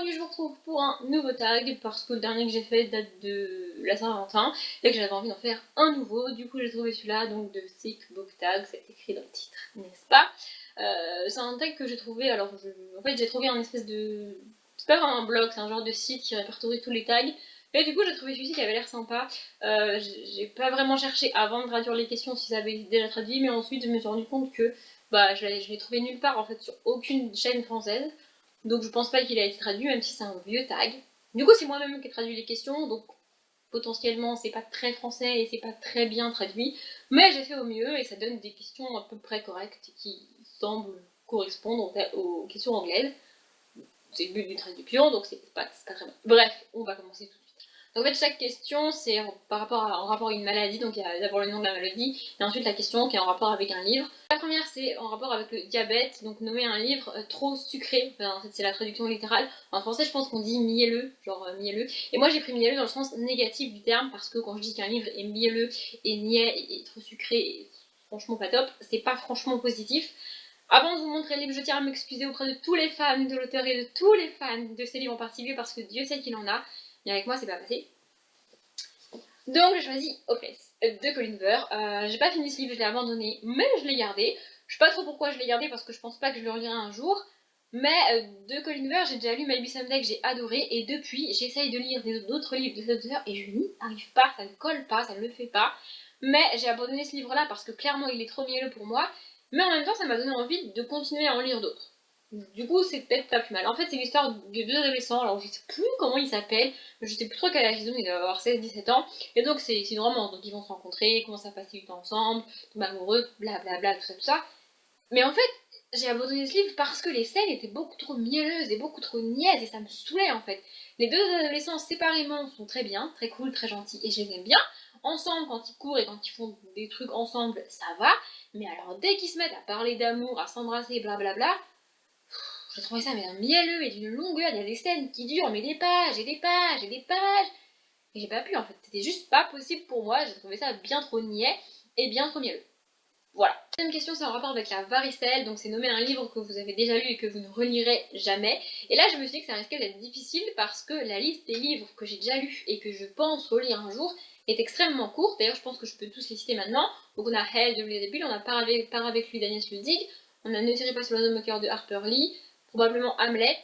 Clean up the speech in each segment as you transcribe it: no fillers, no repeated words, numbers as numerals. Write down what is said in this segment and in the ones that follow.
aujourd'hui je vous retrouve pour un nouveau tag parce que le dernier que j'ai fait date de la Saint-Valentin et que j'avais envie d'en faire un nouveau. Du coup j'ai trouvé celui-là, donc de Sick Book Tag, c'est écrit dans le titre, n'est-ce pas? C'est un tag que j'ai trouvé, alors en fait j'ai trouvé un espèce de... C'est pas vraiment un blog, c'est un genre de site qui répertorie tous les tags. Et du coup j'ai trouvé celui-ci qui avait l'air sympa. J'ai pas vraiment cherché avant de traduire les questions si ça avait déjà traduit, mais ensuite je me suis rendu compte que je l'ai trouvé nulle part en fait sur aucune chaîne française. Donc je pense pas qu'il a été traduit, même si c'est un vieux tag. Du coup c'est moi-même qui ai traduit les questions, donc potentiellement c'est pas très français et c'est pas très bien traduit. Mais j'ai fait au mieux et ça donne des questions à peu près correctes qui semblent correspondre aux questions anglaises. C'est le but d'une traduction, donc c'est pas très bien. Bref, on va commencer tout de suite. Donc en fait chaque question c'est en rapport à une maladie, donc il y a d'abord le nom de la maladie, et ensuite la question qui est en rapport avec un livre. La première c'est en rapport avec le diabète, donc nommer un livre trop sucré, enfin, en fait c'est la traduction littérale. En français je pense qu'on dit mielleux, genre mielleux, et moi j'ai pris mielleux dans le sens négatif du terme, parce que quand je dis qu'un livre est mielleux et niais et trop sucré, et franchement pas top, c'est pas franchement positif. Avant de vous montrer le livre, je tiens à m'excuser auprès de tous les fans de l'auteur et de tous les fans de ces livres en particulier, parce que Dieu sait qu'il en a. Mais avec moi, c'est pas passé. Donc j'ai choisi Hopeless de Colin Hoover. J'ai pas fini ce livre, je l'ai abandonné, mais je l'ai gardé. Je sais pas trop pourquoi je l'ai gardé, parce que je pense pas que je le relirai un jour. Mais de Colin Hoover, j'ai déjà lu Maybe Someday que j'ai adoré, et depuis, j'essaye de lire d'autres livres de cet auteur, et je n'y arrive pas, ça ne colle pas, ça ne le fait pas. Mais j'ai abandonné ce livre-là parce que clairement il est trop mielleux pour moi, mais en même temps ça m'a donné envie de continuer à en lire d'autres. Du coup, c'est peut-être pas plus mal. En fait, c'est l'histoire de deux adolescents, alors je sais plus comment ils s'appellent, je sais plus trop quel âge ils ont, ils doivent avoir 16-17 ans, et donc c'est une romance, donc ils vont se rencontrer, commencer à passer du temps ensemble, tomber amoureux, blablabla, tout ça. Mais en fait, j'ai abandonné ce livre parce que les scènes étaient beaucoup trop mielleuses et beaucoup trop niaises, et ça me saoulait en fait. Les deux adolescents séparément sont très bien, très cool, très gentils, et je les aime bien. Ensemble, quand ils courent et quand ils font des trucs ensemble, ça va, mais alors dès qu'ils se mettent à parler d'amour, à s'embrasser, blablabla, j'ai trouvé ça mais un mielleux et d'une longueur, il y a des scènes qui durent mais des pages et des pages et des pages. Et j'ai pas pu en fait, c'était juste pas possible pour moi, j'ai trouvé ça bien trop niais et bien trop mielleux. Voilà. La deuxième question c'est en rapport avec la varicelle, donc c'est nommer un livre que vous avez déjà lu et que vous ne relirez jamais. Et là je me suis dit que ça risquait d'être difficile parce que la liste des livres que j'ai déjà lus et que je pense relire un jour est extrêmement courte. D'ailleurs je pense que je peux tous les citer maintenant. Donc on a Hell de Louis Début, on a Part avec lui d'Agnès Ludig, on a Ne tirez pas sur l'oiseau moqueur de Harper Lee, probablement Hamlet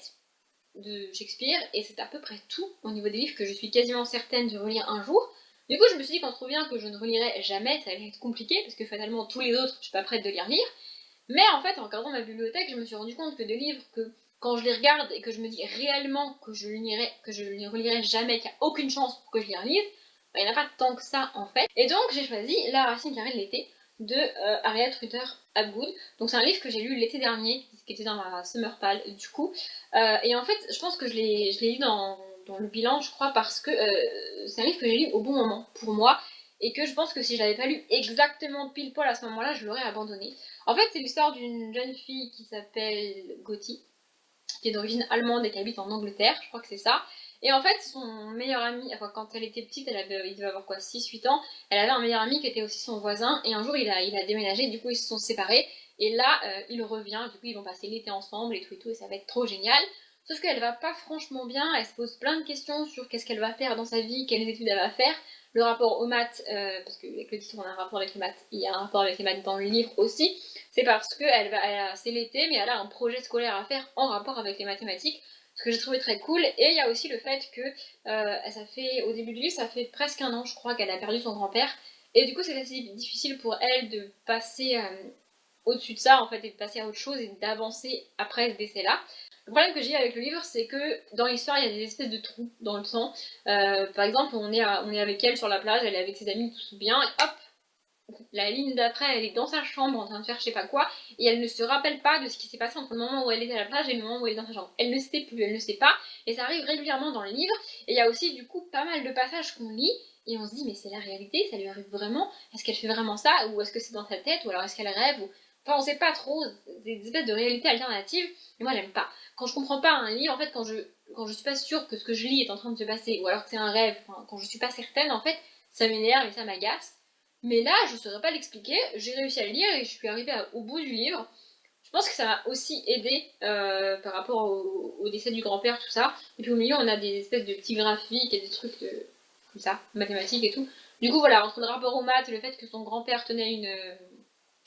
de Shakespeare, et c'est à peu près tout au niveau des livres que je suis quasiment certaine de relire un jour. Du coup, je me suis dit qu'en trouver un que je ne relirai jamais, ça allait être compliqué, parce que fatalement, tous les autres, je suis pas prête de les relire. Mais en fait, en regardant ma bibliothèque, je me suis rendu compte que des livres que, quand je les regarde et que je me dis réellement que je ne les relirai jamais, qu'il n'y a aucune chance pour que je les relise, il n'y en a pas tant que ça en fait. Et donc, j'ai choisi La racine carrée de l'été de Harriet Rutter Hapgood. Donc c'est un livre que j'ai lu l'été dernier, qui était dans ma Summer Pal du coup. Et en fait, je pense que je l'ai lu dans le bilan, je crois, parce que c'est un livre que j'ai lu au bon moment pour moi, et que je pense que si je l'avais pas lu exactement pile poil à ce moment-là, je l'aurais abandonné. En fait, c'est l'histoire d'une jeune fille qui s'appelle Gotti, qui est d'origine allemande et qui habite en Angleterre, je crois que c'est ça. Et en fait, son meilleur ami, enfin quand elle était petite, il devait avoir quoi, 6-8 ans, elle avait un meilleur ami qui était aussi son voisin, et un jour il a déménagé, du coup ils se sont séparés, et là il revient, du coup ils vont passer l'été ensemble et tout, et ça va être trop génial. Sauf qu'elle va pas franchement bien, elle se pose plein de questions sur qu'est-ce qu'elle va faire dans sa vie, quelles études elle va faire, le rapport aux maths, parce qu'avec le titre on a un rapport avec les maths, il y a un rapport avec les maths dans le livre aussi, c'est parce que c'est l'été, mais elle a un projet scolaire à faire en rapport avec les mathématiques, ce que j'ai trouvé très cool. Et il y a aussi le fait que au début du livre, ça fait presque un an, je crois, qu'elle a perdu son grand-père, et du coup c'est assez difficile pour elle de passer au-dessus de ça, en fait, et de passer à autre chose et d'avancer après ce décès-là. Le problème que j'ai avec le livre, c'est que dans l'histoire, il y a des espèces de trous dans le temps. Par exemple, on est avec elle sur la plage, elle est avec ses amis, tout bien, et hop, la ligne d'après, elle est dans sa chambre en train de faire je sais pas quoi, et elle ne se rappelle pas de ce qui s'est passé entre le moment où elle était à la plage et le moment où elle est dans sa chambre. Elle ne sait plus, elle ne sait pas, et ça arrive régulièrement dans le livre, et il y a aussi du coup pas mal de passages qu'on lit, et on se dit mais c'est la réalité, ça lui arrive vraiment, est-ce qu'elle fait vraiment ça, ou est-ce que c'est dans sa tête, ou alors est-ce qu'elle rêve, ou... Enfin on sait pas trop, des espèces de réalités alternatives, et moi j'aime pas. Quand je comprends pas un livre, en fait quand je suis pas sûre que ce que je lis est en train de se passer, ou alors que c'est un rêve, enfin, quand je suis pas certaine en fait, ça m'énerve et ça m'agace. Mais là, je saurais pas l'expliquer, j'ai réussi à le lire et je suis arrivée au bout du livre. Je pense que ça m'a aussi aidé par rapport au décès du grand-père, tout ça. Et puis au milieu, on a des espèces de petits graphiques et des trucs comme ça, mathématiques et tout. Du coup, voilà, entre le rapport aux maths et le fait que son grand-père tenait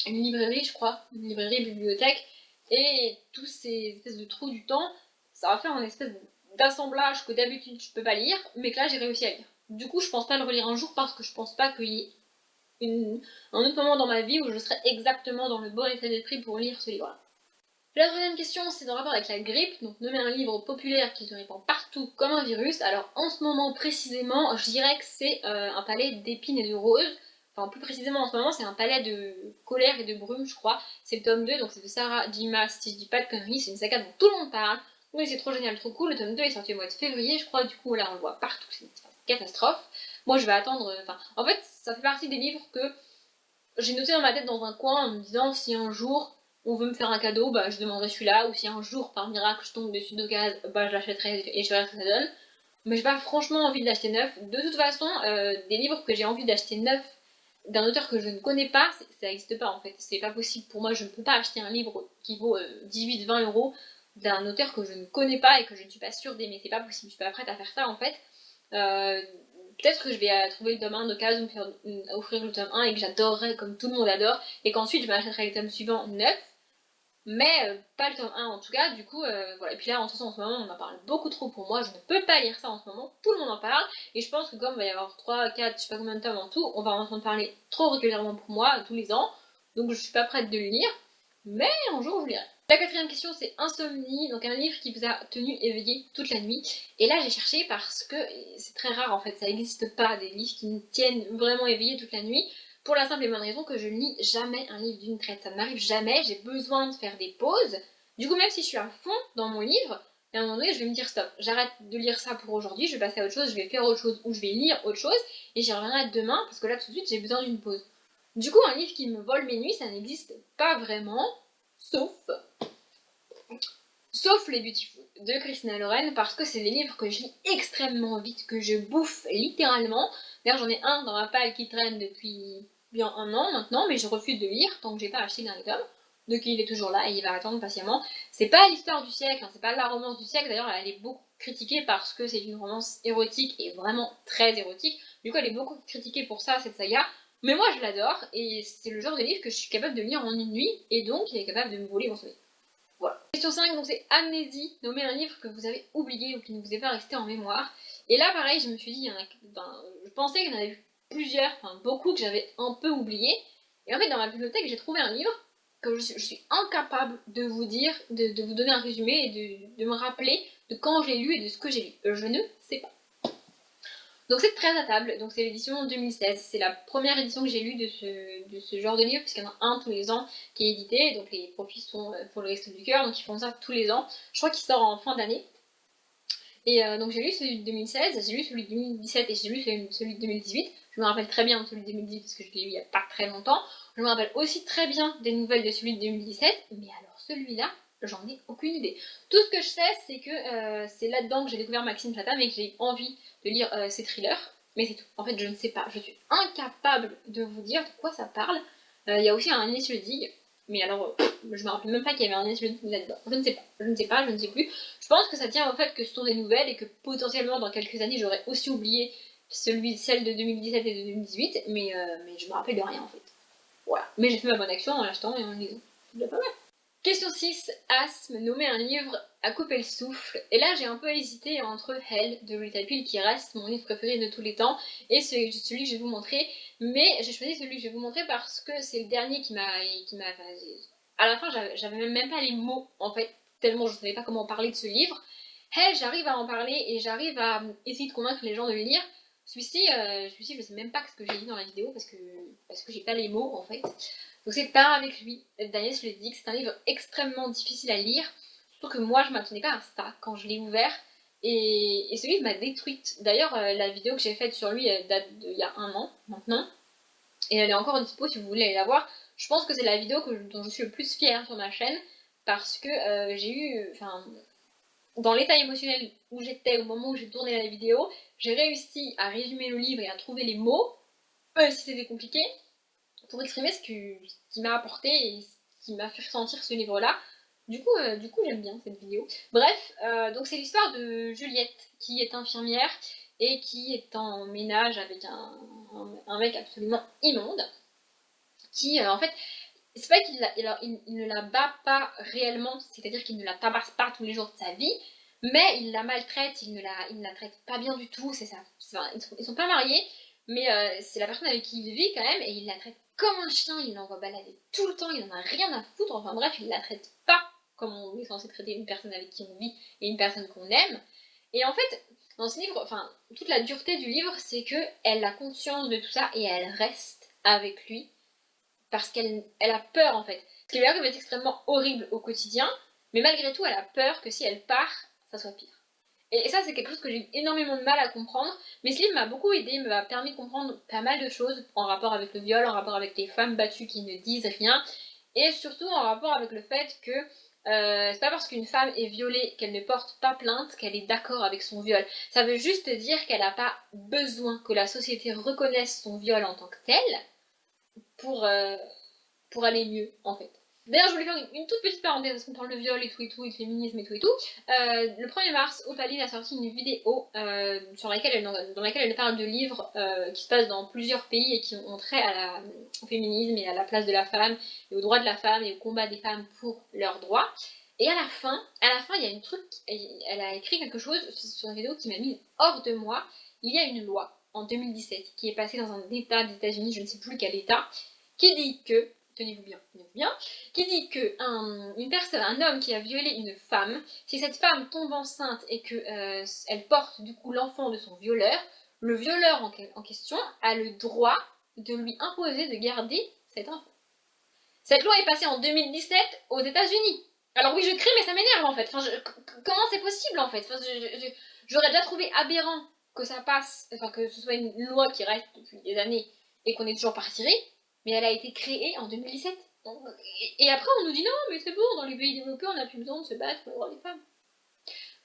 une librairie, je crois, une librairie, bibliothèque, et tous ces espèces de trous du temps, ça va faire un espèce d'assemblage que d'habitude je peux pas lire, mais que là j'ai réussi à lire. Du coup, je pense pas le relire un jour parce que je pense pas qu'il y ait un autre moment dans ma vie où je serais exactement dans le bon état d'esprit pour lire ce livre-là. La troisième question, c'est en rapport avec la grippe. Donc, nommer un livre populaire qui se répand partout comme un virus. Alors, en ce moment précisément, je dirais que c'est un palais d'épines et de roses. Enfin, plus précisément, en ce moment, c'est un palais de colère et de brume, je crois. C'est le tome 2, donc c'est de Sarah Dimas, si je dis pas de conneries. C'est une saga dont tout le monde parle. Oui, c'est trop génial, trop cool. Le tome 2 est sorti au mois de février, je crois. Du coup, là, on le voit partout. C'est une catastrophe. Moi, je vais attendre. Enfin, en fait, ça fait partie des livres que j'ai noté dans ma tête dans un coin en me disant si un jour on veut me faire un cadeau, bah je demanderai celui-là, ou si un jour par miracle je tombe dessus d'occasion, bah je l'achèterai et je verrai ce que ça donne. Mais j'ai pas franchement envie de l'acheter neuf. De toute façon, des livres que j'ai envie d'acheter neuf d'un auteur que je ne connais pas, ça n'existe pas en fait. C'est pas possible pour moi, je ne peux pas acheter un livre qui vaut 18-20 € d'un auteur que je ne connais pas et que je ne suis pas sûre d'aimer. C'est pas possible, je suis pas prête à faire ça en fait. Euh, Peut-être que je vais trouver le tome 1 d'occasion, me faire offrir le tome 1 et que j'adorerais comme tout le monde adore, et qu'ensuite je m'achèterai le tome suivant neuf, mais pas le tome 1 en tout cas, du coup, voilà. Et puis là, en toute façon, en ce moment, on en parle beaucoup trop pour moi, je ne peux pas lire ça en ce moment, tout le monde en parle, et je pense que comme il va y avoir 3, 4, je sais pas combien de tomes en tout, on va en entendre parler trop régulièrement pour moi, tous les ans, donc je suis pas prête de le lire, mais un jour je lirai. La quatrième question, c'est Insomnie, donc un livre qui vous a tenu éveillé toute la nuit. Et là, j'ai cherché parce que c'est très rare en fait, ça n'existe pas des livres qui me tiennent vraiment éveillé toute la nuit. Pour la simple et bonne raison que je ne lis jamais un livre d'une traite, ça ne m'arrive jamais, j'ai besoin de faire des pauses. Du coup, même si je suis à fond dans mon livre, à un moment donné, je vais me dire stop, j'arrête de lire ça pour aujourd'hui, je vais passer à autre chose, je vais faire autre chose ou je vais lire autre chose et j'y reviendrai demain parce que là tout de suite j'ai besoin d'une pause. Du coup, un livre qui me vole mes nuits, ça n'existe pas vraiment, sauf les Beautiful de Christina Loren, parce que c'est des livres que je lis extrêmement vite, que je bouffe littéralement. D'ailleurs, j'en ai un dans ma palle qui traîne depuis bien un an maintenant, mais je refuse de lire tant que j'ai pas acheté le dernier tome. Donc il est toujours là et il va attendre patiemment. C'est pas l'histoire du siècle, hein, c'est pas la romance du siècle, d'ailleurs elle est beaucoup critiquée parce que c'est une romance érotique et vraiment très érotique. Du coup elle est beaucoup critiquée pour ça, cette saga. Mais moi je l'adore et c'est le genre de livre que je suis capable de lire en une nuit et donc il est capable de me voler mon sommeil. Voilà. Question 5, donc c'est Amnésie, nommer un livre que vous avez oublié ou qui ne vous est pas resté en mémoire. Et là, pareil, je me suis dit, je pensais qu'il y en avait eu plusieurs, enfin beaucoup que j'avais un peu oublié. Et en fait, dans ma bibliothèque, j'ai trouvé un livre que je suis incapable de vous dire, de vous donner un résumé et de me rappeler de quand j'ai lu et de ce que j'ai lu. Je ne sais pas. Donc c'est très à table, donc c'est l'édition 2016, c'est la première édition que j'ai lue de ce genre de livre, puisqu'il y en a un tous les ans qui est édité, donc les profits sont pour le Resto du Cœur, donc ils font ça tous les ans. Je crois qu'il sort en fin d'année. Et donc j'ai lu celui de 2016, j'ai lu celui de 2017 et j'ai lu celui de 2018. Je me rappelle très bien de celui de 2018 parce que je l'ai lu il n'y a pas très longtemps. Je me rappelle aussi très bien des nouvelles de celui de 2017, mais alors celui-là, j'en ai aucune idée. Tout ce que je sais, c'est que c'est là-dedans que j'ai découvert Maxime Plata, mais que j'ai envie de lire ses thrillers. Mais c'est tout. En fait, je ne sais pas. Je suis incapable de vous dire de quoi ça parle. Il y a aussi un Agnès Le Dig, mais alors, je me rappelle même pas qu'il y avait un Agnès Le Dig là-dedans. Je ne sais pas. Je ne sais pas, je ne sais plus. Je pense que ça tient au fait que ce sont des nouvelles et que potentiellement dans quelques années j'aurais aussi oublié celle de 2017 et de 2018, mais je me rappelle de rien en fait. Voilà. Mais j'ai fait ma bonne action en l'achetant et en le lisant. C'est déjà pas mal. Question 6, Asthme, nommer un livre à couper le souffle. Et là j'ai un peu hésité entre Hell de Rita Peel, qui reste mon livre préféré de tous les temps, et celui que je vais vous montrer. Mais j'ai choisi celui que je vais vous montrer parce que c'est le dernier qui m'a... À la fin j'avais même pas les mots en fait, tellement je ne savais pas comment parler de ce livre. Hell, j'arrive à en parler et j'arrive à essayer de convaincre les gens de le lire. Celui-ci, je sais même pas ce que j'ai dit dans la vidéo parce que j'ai pas les mots en fait. Donc c'est Pas avec lui, d'Agnès Le Dig. C'est un livre extrêmement difficile à lire. Surtout que moi je m'attendais pas à ça quand je l'ai ouvert. Et ce livre m'a détruite. D'ailleurs, la vidéo que j'ai faite sur lui elle date d'il y a un an maintenant. Et elle est encore dispo si vous voulez aller la voir. Je pense que c'est la vidéo dont je suis le plus fière sur ma chaîne. Parce que j'ai eu... Enfin, dans l'état émotionnel où j'étais au moment où j'ai tourné la vidéo, j'ai réussi à résumer le livre et à trouver les mots, même si c'était compliqué, pour exprimer ce qui m'a apporté et ce qui m'a fait ressentir ce livre-là. Du coup j'aime bien cette vidéo. Bref, donc c'est l'histoire de Juliette, qui est infirmière et qui est en ménage avec un mec absolument immonde, qui en fait, c'est pas qu'il ne la bat pas réellement, c'est-à-dire qu'il ne la tabasse pas tous les jours de sa vie, mais il la maltraite, il ne la traite pas bien du tout, c'est ça. Enfin, ils sont pas mariés, mais c'est la personne avec qui il vit quand même, et il la traite comme un chien, il l'envoie balader tout le temps, il en a rien à foutre, enfin bref, il la traite pas comme on est censé traiter une personne avec qui on vit et une personne qu'on aime. Et en fait, dans ce livre, enfin, toute la dureté du livre, c'est que elle a conscience de tout ça et elle reste avec lui parce qu'elle a peur en fait. Ce qui lui arrive est extrêmement horrible au quotidien, mais malgré tout, elle a peur que si elle part, ça soit pire. Et ça, c'est quelque chose que j'ai eu énormément de mal à comprendre, mais ce livre m'a beaucoup aidé, m'a permis de comprendre pas mal de choses en rapport avec le viol, en rapport avec les femmes battues qui ne disent rien, et surtout en rapport avec le fait que c'est pas parce qu'une femme est violée qu'elle ne porte pas plainte qu'elle est d'accord avec son viol. Ça veut juste dire qu'elle n'a pas besoin que la société reconnaisse son viol en tant que tel pour aller mieux, en fait. D'ailleurs, je voulais faire une toute petite parenthèse parce qu'on parle de viol et tout, et de féminisme et tout. Le 1er mars, Opaline a sorti une vidéo dans laquelle elle parle de livres qui se passent dans plusieurs pays et qui ont trait au féminisme et à la place de la femme et aux droits de la femme et au combat des femmes pour leurs droits. Et à la fin, il y a une truc, elle a écrit quelque chose sur une vidéo qui m'a mis hors de moi. Il y a une loi en 2017 qui est passée dans un état des États-Unis, je ne sais plus quel état, qui dit que tenez-vous bien, qui dit que un homme qui a violé une femme, si cette femme tombe enceinte et que elle porte du coup l'enfant de son violeur, le violeur en question a le droit de lui imposer de garder cet enfant. Cette loi est passée en 2017 aux États-Unis. Alors oui, je crie, mais ça m'énerve en fait. Enfin, comment c'est possible en fait? Enfin, j'aurais déjà trouvé aberrant que ça passe, enfin que ce soit une loi qui reste depuis des années et qu'on est toujours pas retiré. Mais elle a été créée en 2017. Et après, on nous dit non, mais c'est bon, dans les pays développés, on n'a plus besoin de se battre pour les droits des femmes.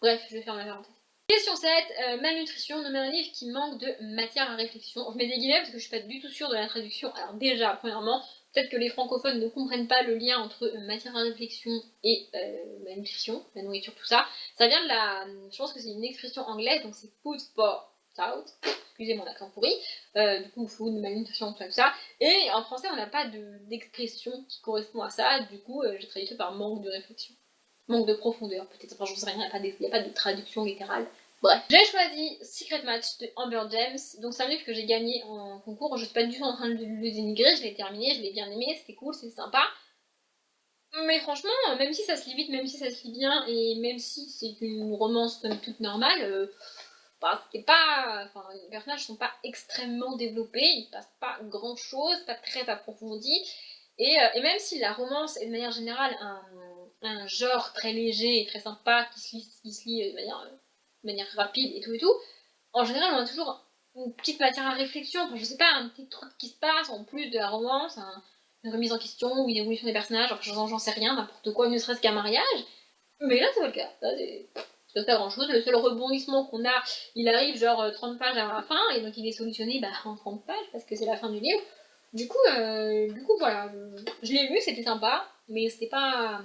Bref, je vais faire ma parenthèse. Question 7, malnutrition, nommer un livre qui manque de matière à réflexion. Je mets des guillemets parce que je suis pas du tout sûre de la traduction. Alors déjà, premièrement, peut-être que les francophones ne comprennent pas le lien entre matière à réflexion et malnutrition, la nourriture, tout ça. Ça vient de je pense que c'est une expression anglaise, donc c'est food for thought. Excusez mon accent pourri. Du coup, food, malnutrition, tout ça. Et en français, on n'a pas d'expression qui correspond à ça. Du coup, j'ai traduit ça par manque de réflexion. Manque de profondeur, peut-être. Enfin, j'en sais rien, il n'y a pas de traduction littérale. Bref. J'ai choisi Secret Match de Amber James. Donc, c'est un livre que j'ai gagné en concours. Je suis pas du tout en train de le dénigrer. Je l'ai terminé, je l'ai bien aimé. C'était cool, c'est sympa. Mais franchement, même si ça se lit vite, même si ça se lit bien, et même si c'est une romance somme toute normale, c'était pas. Enfin, les personnages sont pas extrêmement développés, il se passe pas grand chose, pas très approfondi. Et même si la romance est de manière générale un genre très léger et très sympa qui se lit de manière rapide et tout, en général on a toujours une petite matière à réflexion, enfin je sais pas, un petit truc qui se passe en plus de la romance, une remise en question ou une évolution des personnages, enfin j'en sais rien, n'importe quoi, ne serait-ce qu'un mariage. Mais là c'est pas le cas, là c'est pas grand chose, le seul rebondissement qu'on a, il arrive genre 30 pages avant la fin et donc il est solutionné en 30 pages parce que c'est la fin du livre. Du coup voilà, je l'ai lu, c'était sympa, mais c'était pas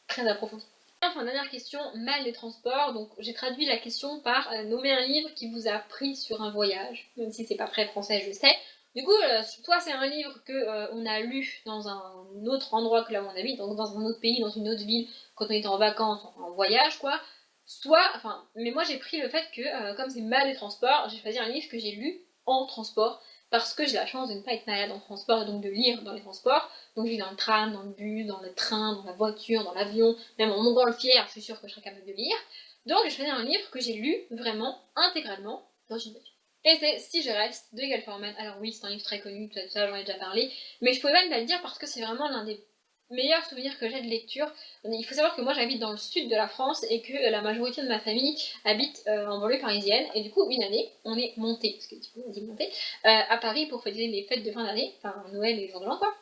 très approfondi. Enfin, dernière question, mal des transports. Donc j'ai traduit la question par nommer un livre qui vous a pris sur un voyage, même si c'est pas très français, je sais. Du coup, soit c'est un livre que on a lu dans un autre endroit que là où on habite, donc dans un autre pays, dans une autre ville, quand on était en vacances, en voyage, quoi. Soit, mais moi j'ai pris le fait que, comme c'est mal des transports, j'ai choisi un livre que j'ai lu en transport, parce que j'ai la chance de ne pas être malade en transport et donc de lire dans les transports. Donc je lis dans le tram, dans le bus, dans le train, dans la voiture, dans l'avion, même en montgolfière, je suis sûre que je serais capable de lire. Donc j'ai choisi un livre que j'ai lu vraiment intégralement dans une voiture. Et c'est Si je reste de Gail Forman. Alors oui, c'est un livre très connu, tout ça, j'en ai déjà parlé, mais je pouvais même pas le dire parce que c'est vraiment l'un des meilleurs souvenirs que j'ai de lecture. Il faut savoir que moi j'habite dans le sud de la France et que la majorité de ma famille habite en banlieue parisienne, et du coup une année on est monté, parce que du coup on dit monté, à Paris pour fêter les fêtes de fin d'année, enfin Noël et les jour de l'an quoi.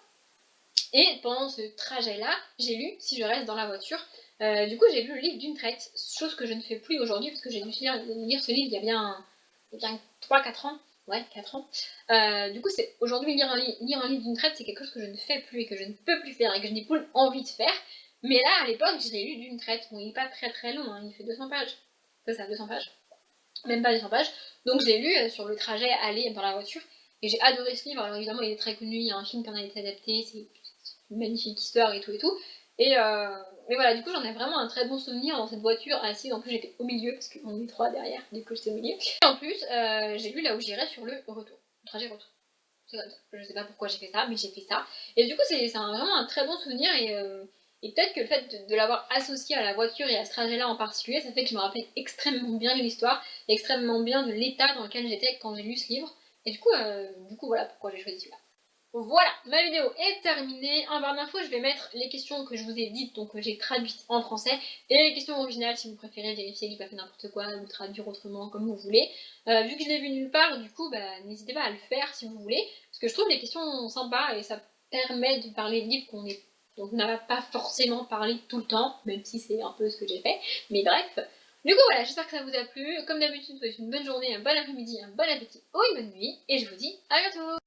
Et pendant ce trajet là, j'ai lu Si je reste dans la voiture. Du coup j'ai lu le livre d'une traite, chose que je ne fais plus aujourd'hui parce que j'ai dû lire ce livre il y a bien 3-4 ans. Ouais, 4 ans. Du coup, c'est aujourd'hui lire un livre d'une traite, c'est quelque chose que je ne fais plus et que je ne peux plus faire et que je n'ai plus envie de faire. Mais là, à l'époque, je l'ai lu d'une traite. Bon, il n'est pas très très long, hein, il fait 200 pages. Ça, 200 pages. Même pas 200 pages. Donc je l'ai lu sur le trajet aller dans la voiture. Et j'ai adoré ce livre. Alors évidemment, il est très connu, il y a un film qui en a été adapté, c'est une magnifique histoire et tout et tout. Mais voilà, du coup, j'en ai vraiment un très bon souvenir dans cette voiture assise. En plus, j'étais au milieu parce qu'on est trois derrière, du coup, j'étais au milieu. Et en plus, j'ai lu Là où j'irai sur le retour, le trajet retour. C'est comme ça. Je sais pas pourquoi j'ai fait ça, mais j'ai fait ça. Et du coup, c'est vraiment un très bon souvenir. Et peut-être que le fait de l'avoir associé à la voiture et à ce trajet-là en particulier, ça fait que je me rappelle extrêmement bien de l'histoire, extrêmement bien de l'état dans lequel j'étais quand j'ai lu ce livre. Et du coup voilà pourquoi j'ai choisi celui-là. Voilà, ma vidéo est terminée. En barre d'infos, je vais mettre les questions que je vous ai dites, donc que j'ai traduites en français, et les questions originales si vous préférez vérifier que j'ai pas fait n'importe quoi ou traduire autrement comme vous voulez. Vu que je l'ai vu nulle part, du coup, n'hésitez pas à le faire si vous voulez, parce que je trouve les questions sympas et ça permet de parler de livres dont on n'a pas forcément parlé tout le temps, même si c'est un peu ce que j'ai fait. Mais bref. Du coup voilà, j'espère que ça vous a plu. Comme d'habitude, je vous souhaite une bonne journée, un bon après-midi, un bon appétit ou une bonne nuit, et je vous dis à bientôt.